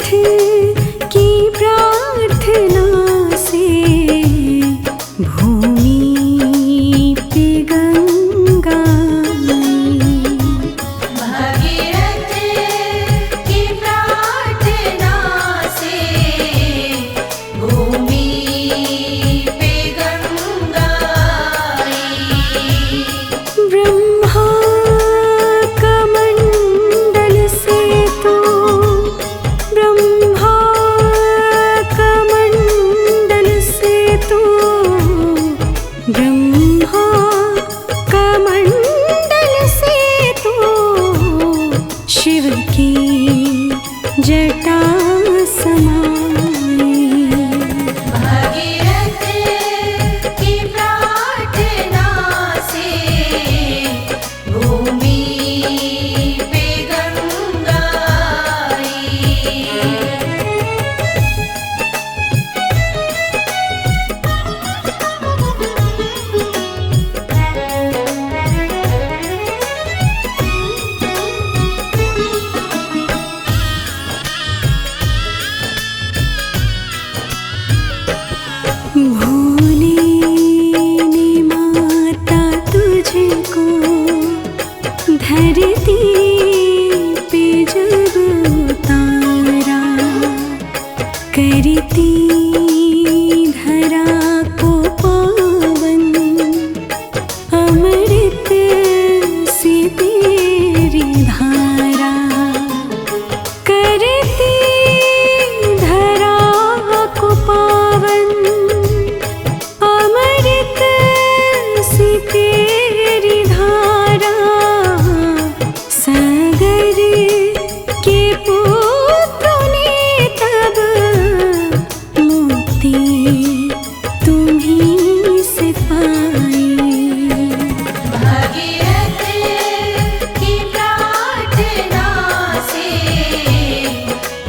की प्रार्थना से भूमि पे गंगा भगीरथ की प्रार्थना से भूमि पे गंगा आई। ब्रह्मा कमंडल से तो ब्रह्मा कमंडल से तो ब्रह्मा कमंडल से तो शिव की जटा समाई। भगीरथ की प्रार्थना से भूमि पे गंगा आई। भोले ने माता तुझको धरती पे जब उतारा, करती धरा को पावन अमृत से तेरी धारा, करती धरा को पावन अमृत से तेरी धारा। सागर के पुत्रों ने तब मुक्ति तुम्हीं से पाई। भगीरथ की प्रार्थना से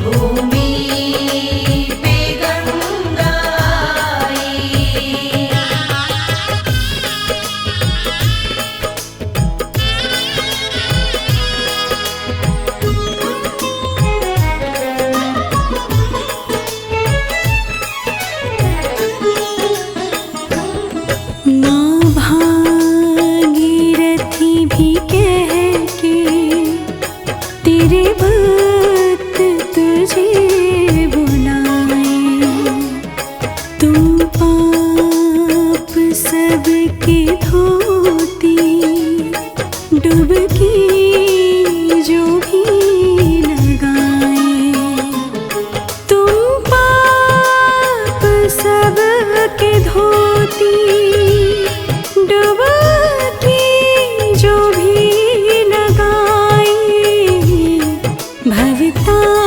भूमि पे गंगा आई। माँ भागीरथी भी कह के तेरे भक्त तुझे बुलाए, तुम पाप सबके धोती डुबकी जो भी लगाए, तुम पाप सबके धोती डुबकी जो भी लगाए, भवतारती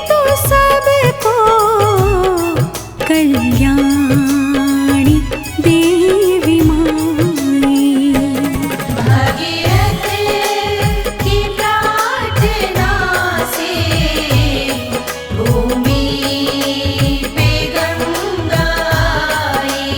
तो सबको कल्याणी देवी माई। भगीरथ की प्रार्थना से भूमि पे गंगा आई।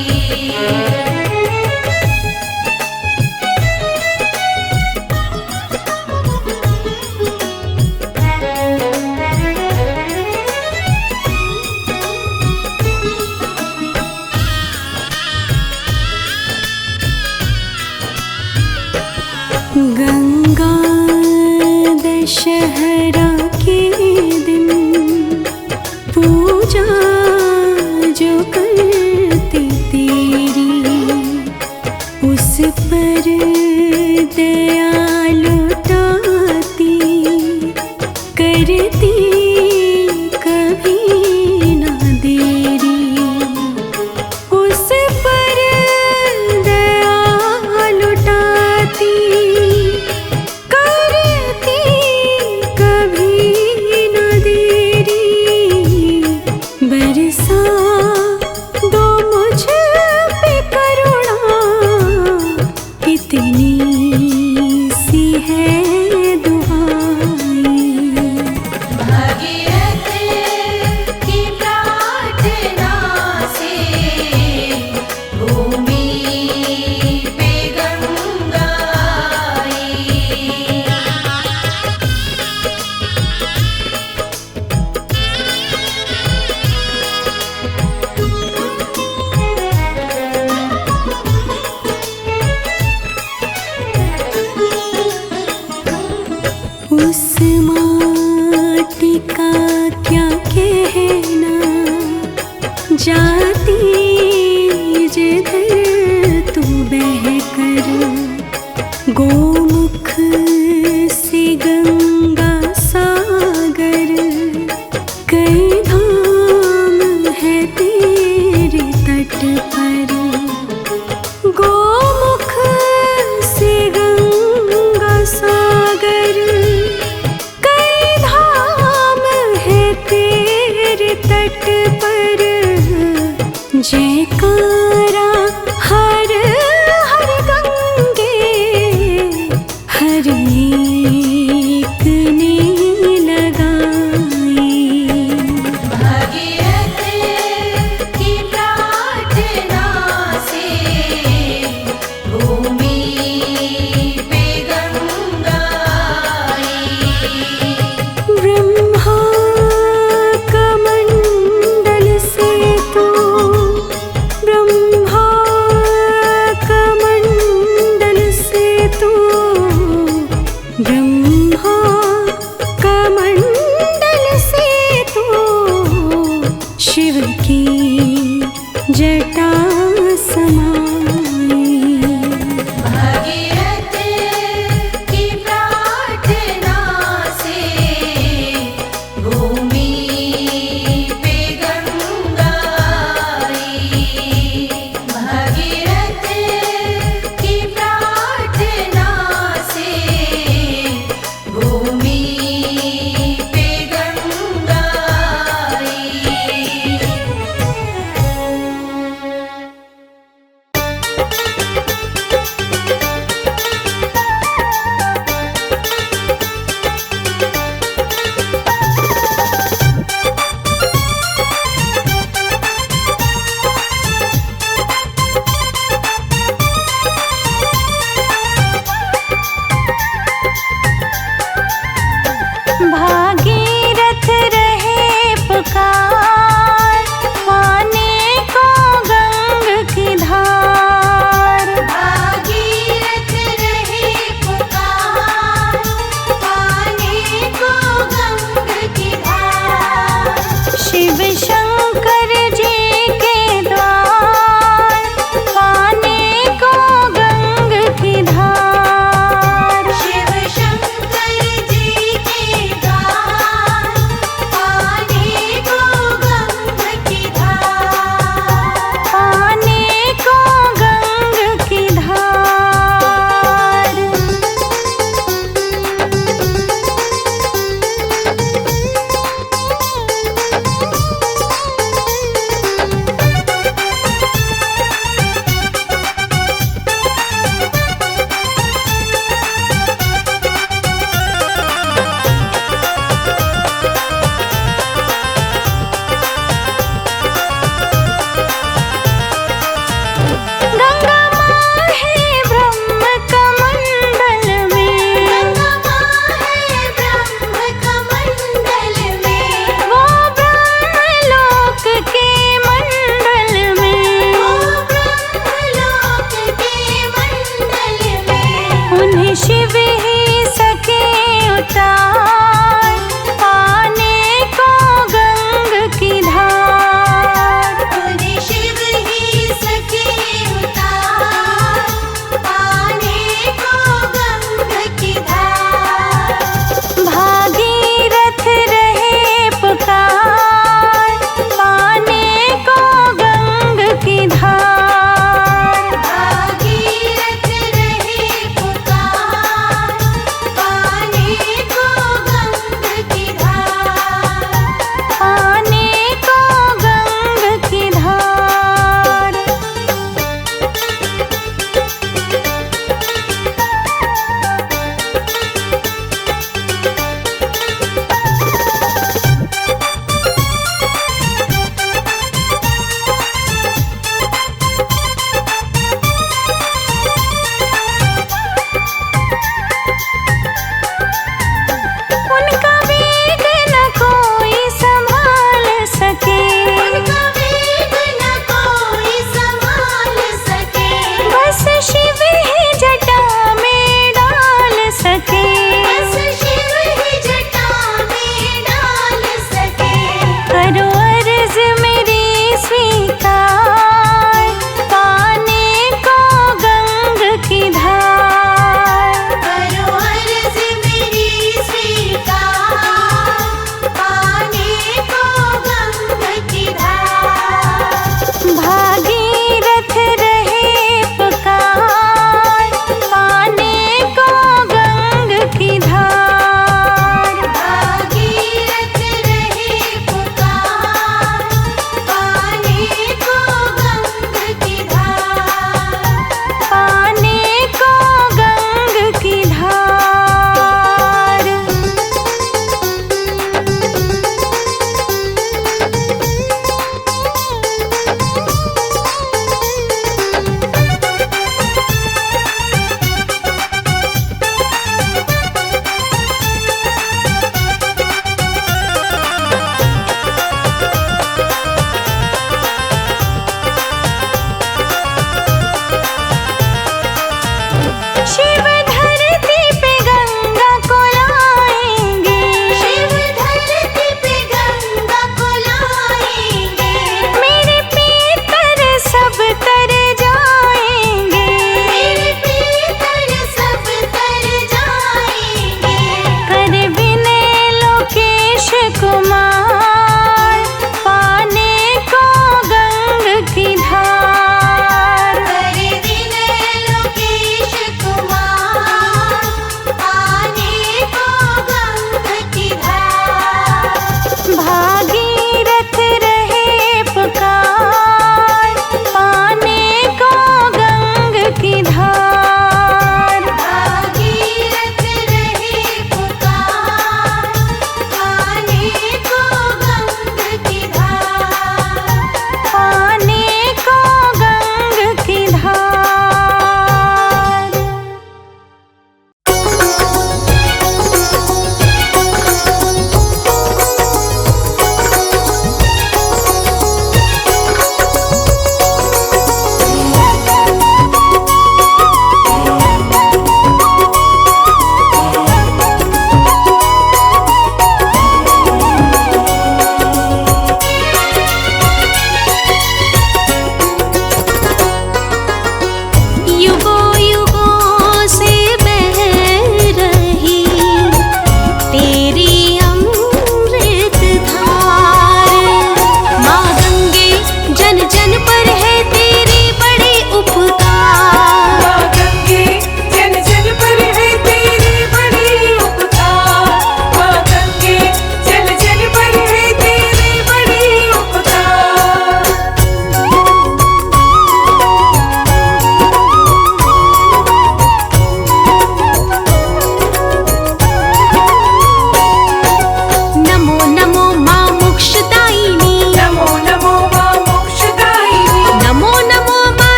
गंगा दशहरा के दिन पूजा जो करती तेरी, उस पर दया लुटाती, करती कभी ना देरी। उस पर दया लुटाती, शिव ही सके उतार, पाने को गंग की धार। मुनि शिव ही सके उतार, पाने को गंग की धार। भागीरथ रहे पुकार, पाने को गंग की धार। भागीरथ रहे पुकार,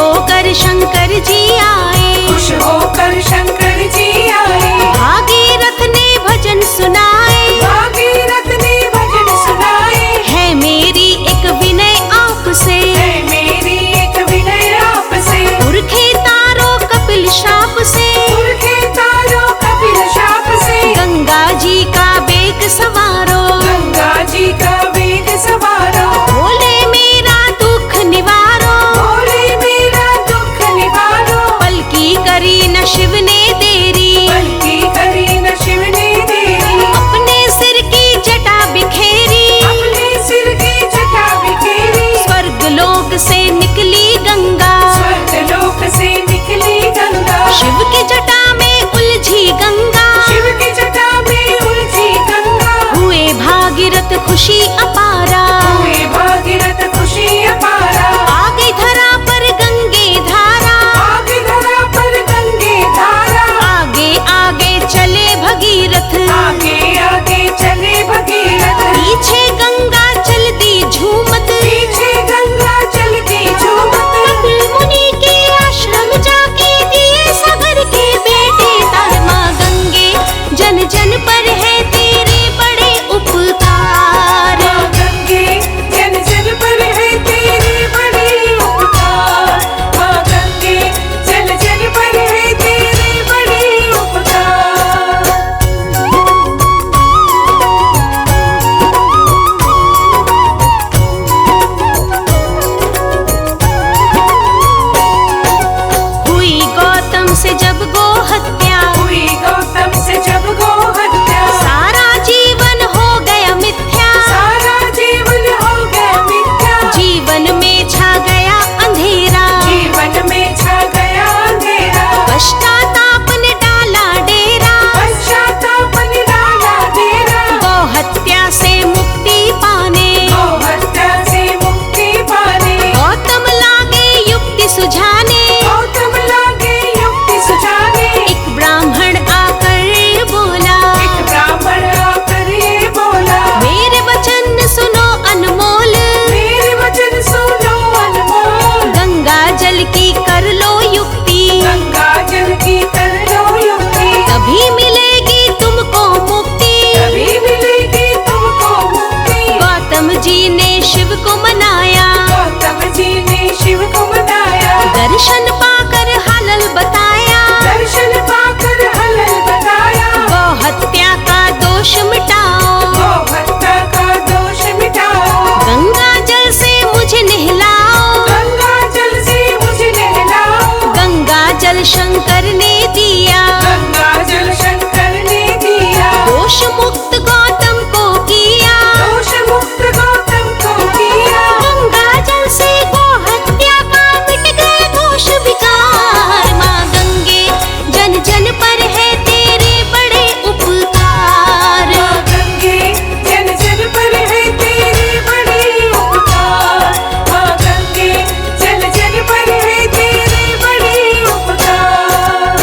होकर शंकर जी आए, खुश होकर शंकर जी आए। भागीरथ ने भजन सुनाए, भागीरथ ने भजन सुनाए। है मेरी एक विनय आपसे, है मेरी एक विनय आपसे। पुरखे तारो कपिल शाप से, पुरखे तारो कपिल शाप से। गंगा जी का बेग सवारो, गंगा जी का वेग सवारो। भोले मेरा दुख निवारो, भोले मेरा दुख निवारो। पलकी करी न शिव ने देरी, बल्कि करी न शिव ने देरी। अपने सिर की जटा बिखेरी, अपने सिर की जटा बिखेरी। स्वर्ग लोक से निकली गंगा, स्वर्गलोक से निकली गंगा। शिव की जटा में उलझी गंगा, शिव की जटा में उलझी गंगा। हुए भागीरथ खुशी अपारा, हुए भागीरथ खुशी अपारा। आ गई धरा पर गंगे धारा, आगे धरा पर गंगे धारा। आगे आगे चले भगीरथ, आगे आगे चले भगीरथ। पीछे गंगा चलती झूमत, पीछे गंगा चलती झूमत। कपिल मुनि के आश्रम जाके दिए सागर के बेटे तार, माँ गंगे जन जन पर है तेरे बड़े उपकार। माँ गंगे जन जन पर है तेरे बड़े उपकार। माँ गंगे जन जन पर है तेरे बड़े उपकार। हुई गौतम से जब गो हत्या, हुई गौतम से जब गो हत्या। सारा जीवन हो गया मिथ्या, सारा जीवन हो गया मिथ्या। जीवन में छा गया अंधेरा, जीवन में छा गया अंधेरा। पश्चाताप ने डाला डेरा, पश्चाताप ने डाला डेरा। गौ हत्या से मुक्ति पाने, गौ हत्या से मुक्ति पाने। गौतम लागे युक्ति सुझाने, गौतम लागे युक्ति सुझाने। एक ब्राह्मण आकर बोला, एक ब्राह्मण आकर ये बोला। मेरे वचन सुनो अनमोल, मेरे वचन सुनो अनमोल। गंगा जल की कर लो युक्ति, गंगा जल की कर लो युक्ति। तभी मिलेगी तुमको मुक्ति। तभी मिलेगी तुमको मुक्ति। गौतम जी ने शिव को मनाया, गौतम जी ने शिव को मनाया। दर्शन पाकर हालल बताया, दर्शन पाकर हलल बताया। गौ हत्या का दोष मिटाओ, गौ हत्या का दोष मिटाओ। गंगा जल से मुझे नहलाओ। गंगा जल से मुझे नहलाओ। गंगा जल शंकर ने दिया, गंगा जल शंकर ने दिया। दोष मुक्त गौतम को किया, दोष मुक्त गौतम को किया। गंगा जल से गौ हत्या का मिट गए दोष विकार। माँ गंगे जन जन पर है तेरे बड़े उपकार। माँ गंगे जन जन पर है तेरे बड़े उपकार। माँ गंगे जन जन पर है तेरे बड़े उपकार।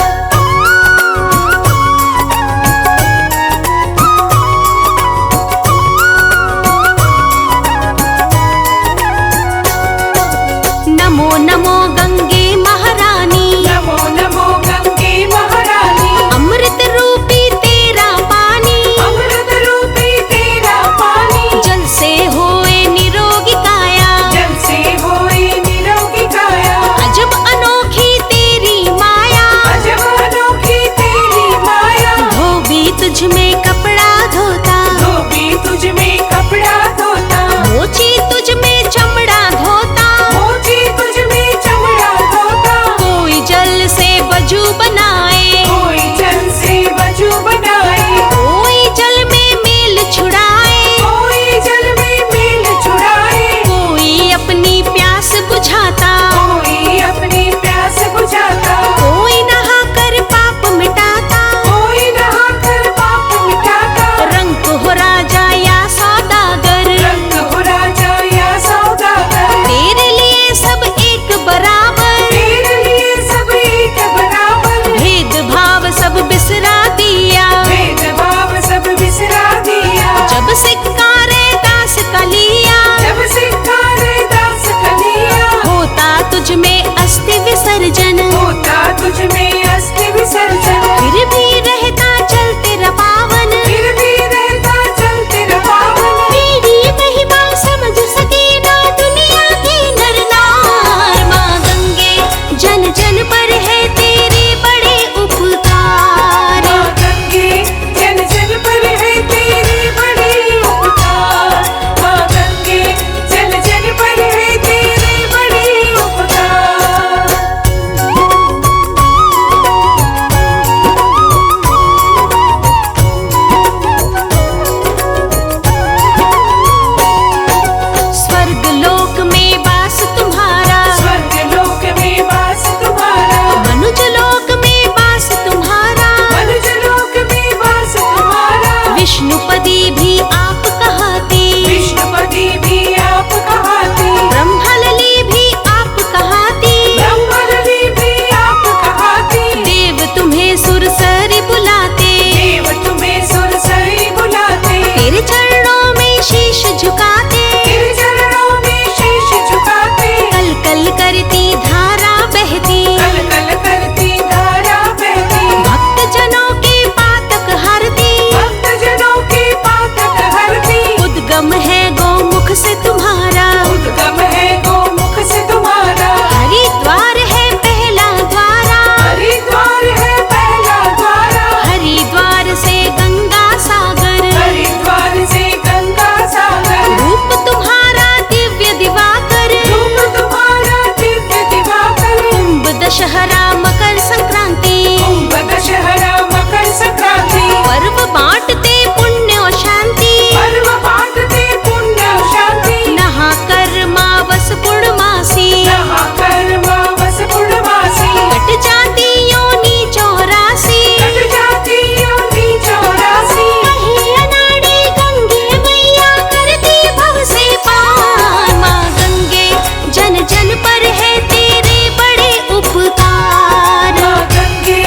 दशहरा मकर संक्रांति, कुंभ दशहरा मकर संक्रांति, पर्व बांटते पुण्य और शांति, पर्व बांटते पुण्य और शांति, नहाकर मावस पूर्णमासी, नहाकर मावस पूर्णमासी, कट जाती योनि 84, कट जाती योनि 84, कहीं अनाड़ी गंगे मैया करती भव से पार। माँ गंगे जन जन पर है तेरे बड़े उपकार। माँ गंगे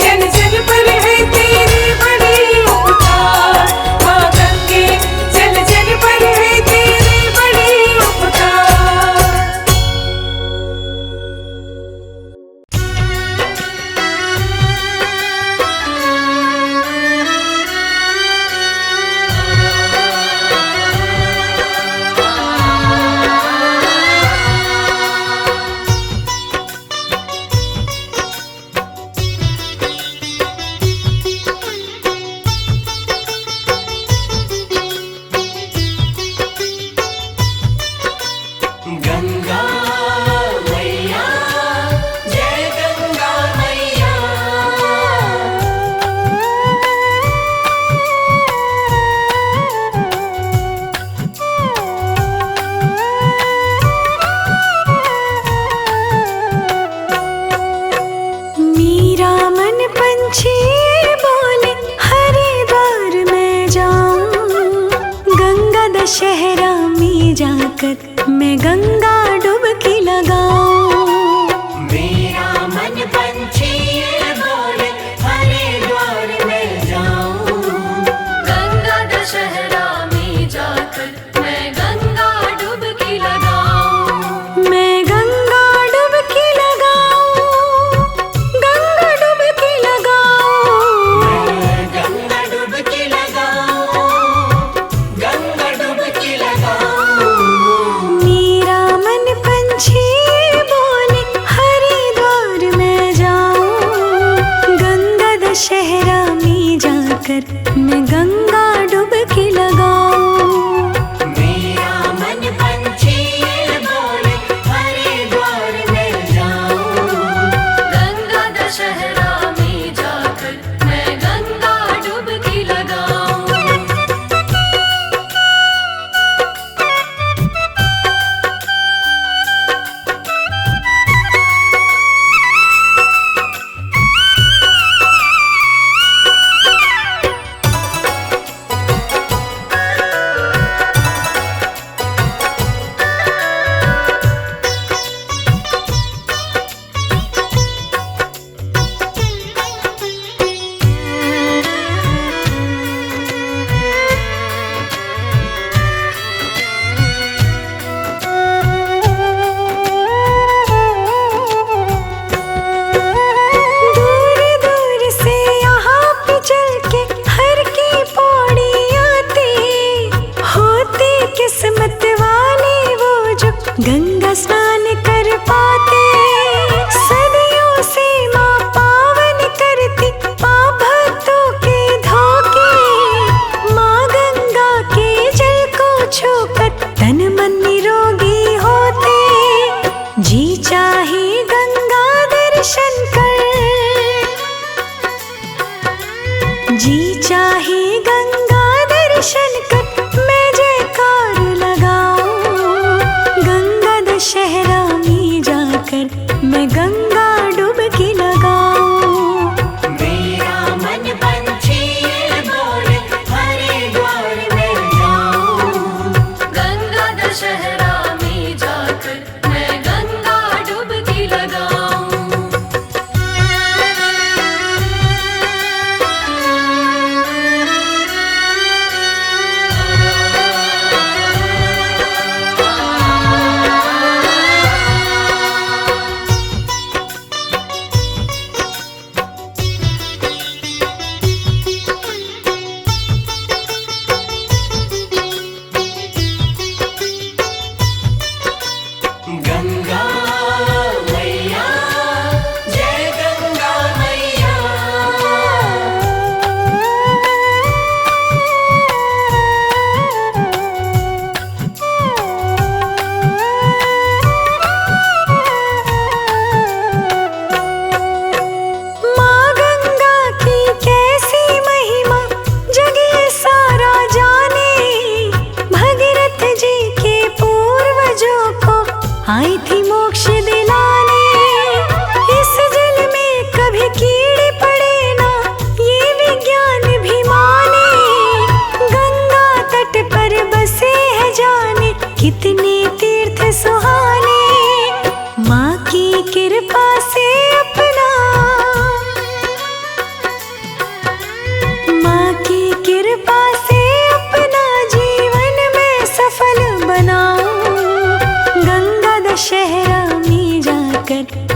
जन जन पर है तेरे बड़े उपकार, माँ गंगे जन जन पर है तेरे बड़े उपकार। गंगा मैया जय गंगा मैया, मेरा मन पंछी बोले हरिद्वार में जाऊं, गंगा दशहरा में जाकर मैं गंगा डुबकी लगाऊं। मेरा मन पंछी बोले हरिद्वार में जाऊं, गंगा दशहरा में जाकर मैं गंगा डुबकी लगाऊं। मैं गंगा डुबकी लगाऊं, गंगा डुबकी लगाऊं। गंगा डुबकी लगाऊं, गंगा डुबकी लगाऊं। मेरा मन पंछी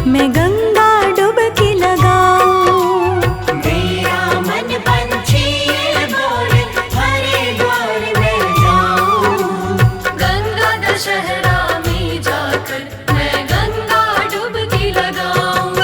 मैं गंगा डुबकी लगाऊं। मेरा मन पंछी ये बोले हरिद्वार में जाऊं। गंगा दशहरा में जाकर मैं गंगा डुबकी लगाऊं।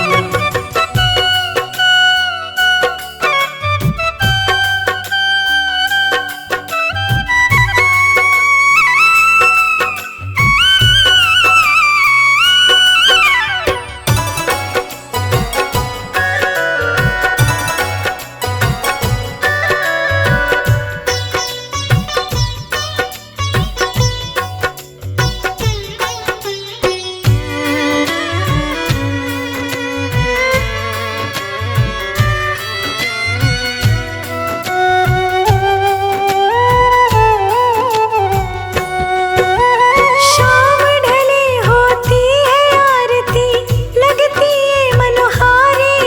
शाम ढले होती है आरती, लगती है मनोहारी।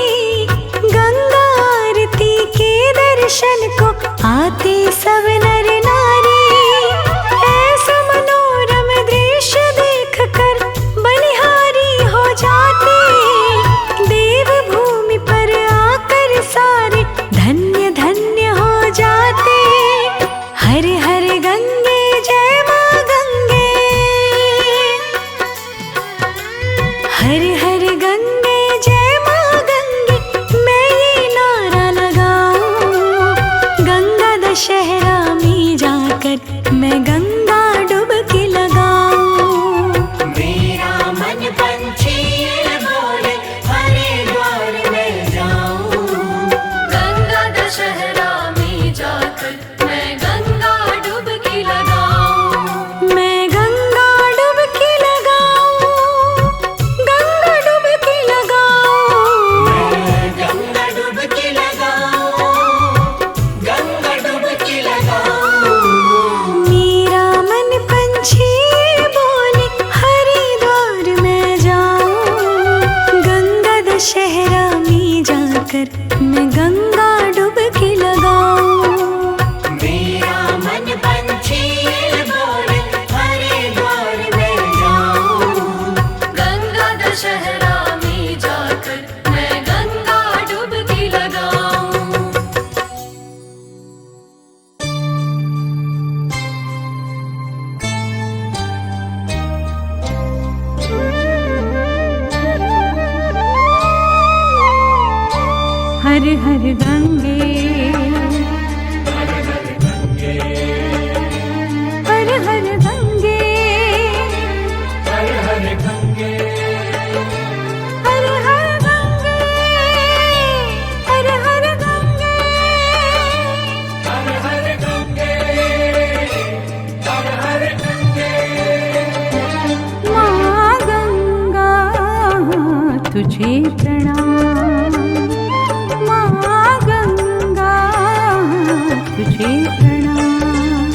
गंगा आरती के दर्शन को आते सब नर नारी। ऐसा मनोरम दृश्य देखकर बलिहारी हो जाते। देव भूमि पर आकर सारे धन्य धन्य हो जाते। हर हर गंगे जय माँ गंगे, हर हर गंगे जय माँ गंगे, मैं ये नारा लगाऊं। गंगा दशहरा में जाकर मैं गंगा डुबकी लगाऊं। मेरा मन पंछी ये बोले हरिद्वार में जाऊं। गंगा दशहरा में जाकर मैं गंगा डुबकी लगाऊं। मैं गंगा डुबकी लगाऊं, गंगा डुबकी लगाऊं। गंगा डुबकी लगाऊं, गंगा डुबकी लगाऊं। मेरा मन पंछी बोले हरिद्वार में जाऊं। गंगा दशहरा में जाकर मैं गंगा डुबकी लगाऊं। मेरा मन पंछी ये बोले हरिद्वार में जाऊं। गंगा दशहरा में जाकर मैं गंगा डुबकी लगाऊं। हर हर गंगे, हर हर गंगे, हर हर गंगे, हर हर गंगे, हर हर गंगे, हर हर गंगे, हर हर गंगे, हर हर गंगे। माँ गंगा तुझे प्रणाम, माँ गंगा तुझे प्रणाम।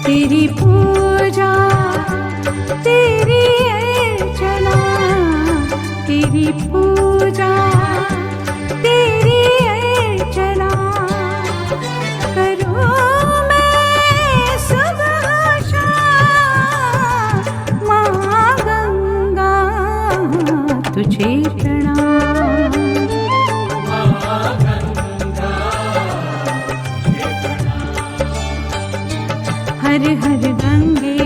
तेरी पूजा तेरी अर्चना, तेरी पूजा तेरी अर्चना करूँ मैं सुबह शाम। माँ गंगा तुझे प्रणाम। हर हर गंगे,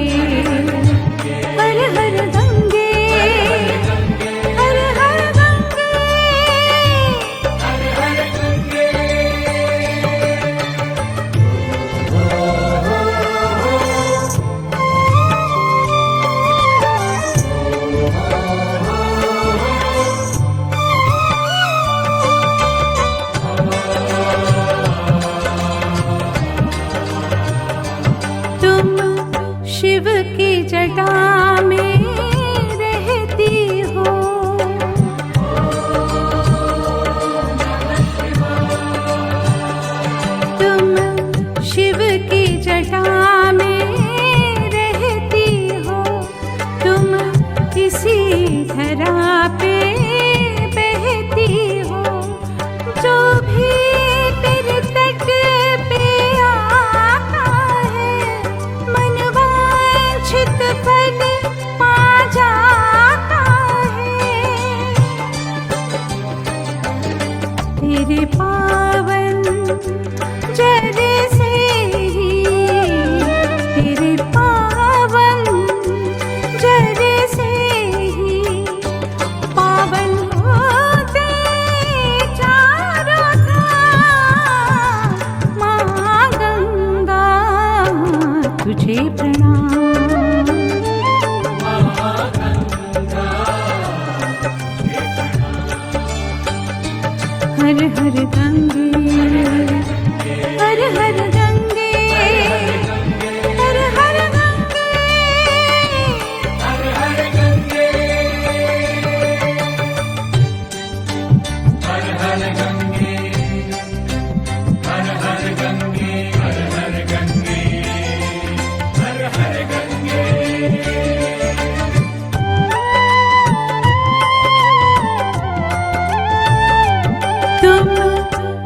हर हर गंगे, हर हर गंगे, हर हर गंगे। तेरे पावन जल से ही, तेरे पावन जल से ही पावन होते चारों धाम। माँ गंगा तुझे प्रणाम। हर हर गंगे, हर हर गंगे, हर हर गंगे, तुम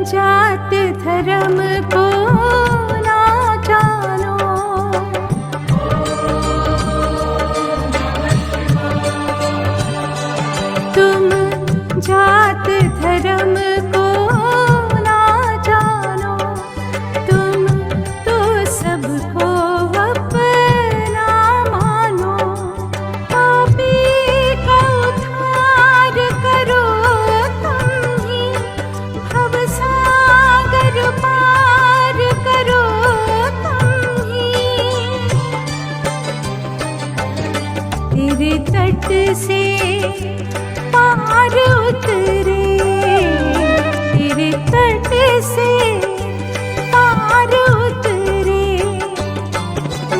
जात धर्म को ना जानो, तुम जात धर्म को ना जानो, तुम तो सबको अपना मानो। पापी का उद्धार करो तुम ही, भव सागर पार करो तुम ही। तेरे तट से पार उतरे, तेरे तट से पार उतरे।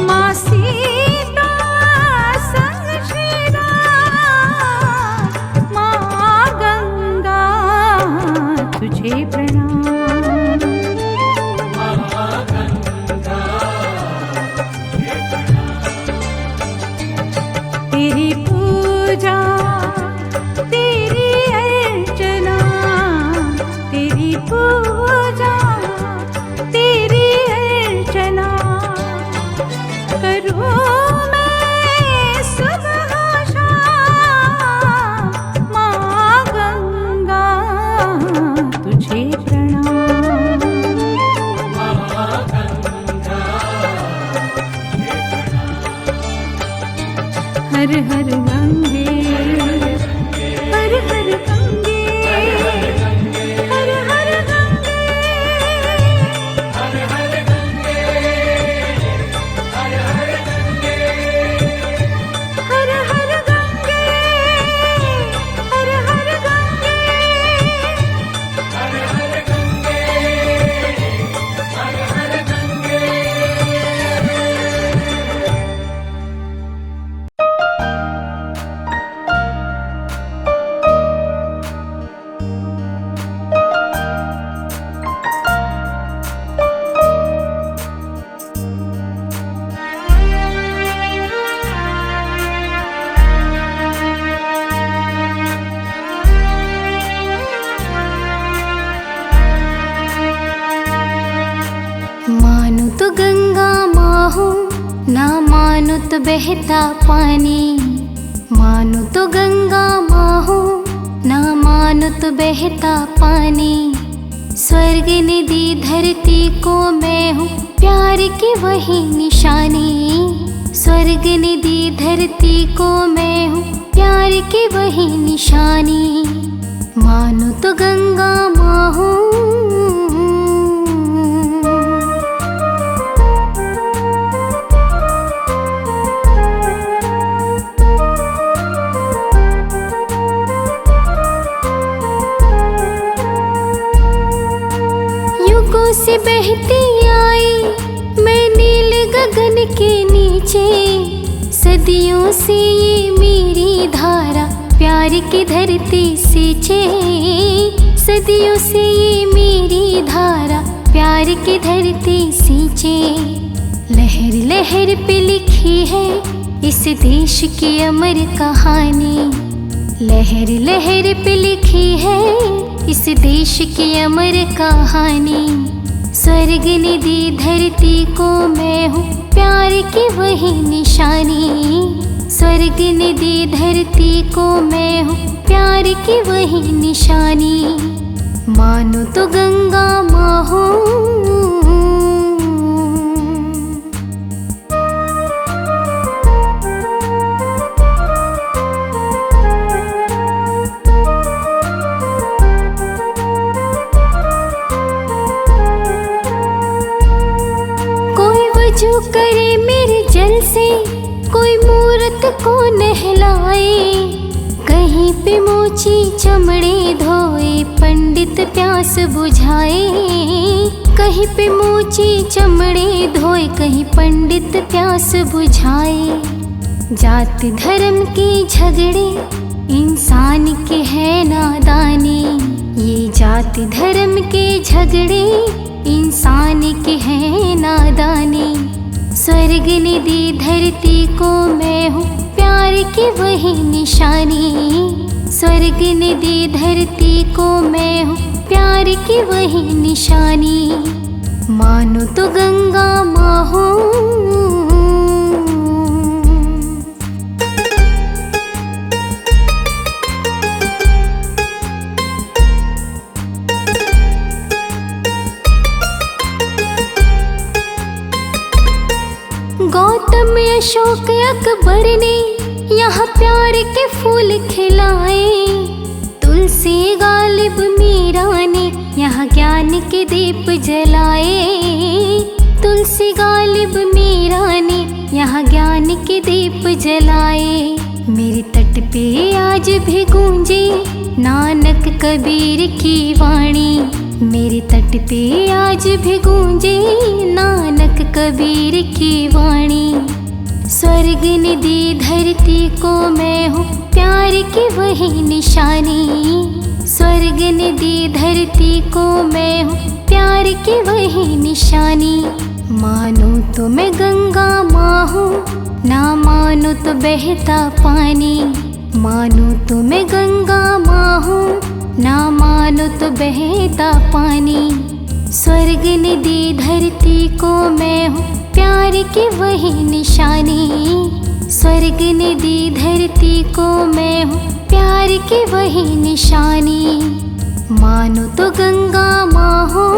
माँ सीता संग श्री राम। माँ गंगा तुझे प्रणाम। तेरी पूजा तेरी अर्चना, तेरी पूजा तेरी अर्चना करूँ मैं सुबह शाम। माँ गंगा तुझे प्रणाम। हर हर गंगे, हर हर गंगे, हर हर गंगे, हर हर गंगे, हर हर गंगे, हर हर गंगे, हर हर गंगे, हर हर गंगे, हर हर गंगे। मानो तो गंगा माँ हूँ, ना मानो तो बहता पानी। मानो तो गंगा माँ हूँ, ना मानो तो बहता पानी। स्वर्ग निधि धरती को मैं हूँ, प्यार की वही निशानी। स्वर्ग निधि धरती को मैं हूँ, प्यार की वही निशानी। मानो तो गंगा माँ हूँ। युगों से बहती आई मैं नील गगन के नीचे। सदियों से ये मेरी धारा प्यार की धरती सींचे। सदियों से ये मेरी धारा प्यार की धरती सींचे। लहर लहर पे लिखी है इस देश की अमर कहानी। लहर लहर पे लिखी है इस देश की अमर कहानी। स्वर्ग निधि धरती को मैं हूँ, प्यार की वही निशानी। स्वर्ग निधि धरती को मैं हूँ, प्यार की वही निशानी। मानो तो गंगा माँ हूँ। कोई वजू करे मेरे जल से, कोई मूरत को नहलाए, कहीं पे मोची चमड़े धोए, पंडित प्यास बुझाए। कहीं पे मोची चमड़े धोए, कहीं पंडित प्यास बुझाए। जाति धर्म के झगड़े इंसान के है नादानी, ये जाति धर्म के झगड़े इंसान के है नादानी। स्वर्ग निधि धरती को मैं हूँ, प्यार की वही निशानी। स्वर्ग निधि धरती को मैं हूँ, प्यार की वही निशानी। मानो तो गंगा माँ हूँ। गौतम अशोक अकबर ने यहाँ प्यार के फूल खिलाए, तुलसी गालिब मीरा ने यहाँ ज्ञान के दीप जलाए। तुलसी गालिब मीरा ने यहाँ ज्ञान के दीप जलाए। मेरे तट पे आज भी गूंजे नानक कबीर की वाणी, मेरे तट पे आज भी गूंजे नानक कबीर की वाणी। स्वर्ग निधि धरती को मैं हूँ, प्यार की वही निशानी। स्वर्ग निधि धरती को मैं हूँ, प्यार की वही निशानी। मानो तो मैं गंगा माँ हूँ, ना मानो तो बहता पानी। मानो तो मैं गंगा माँ हूँ, ना मानो तो बहता पानी। स्वर्ग निधि धरती को मैं हूँ, प्यार की वही निशानी। स्वर्ग निधि धरती को मैं हूँ, प्यार की वही निशानी। मानो तो गंगा माँ हूँ।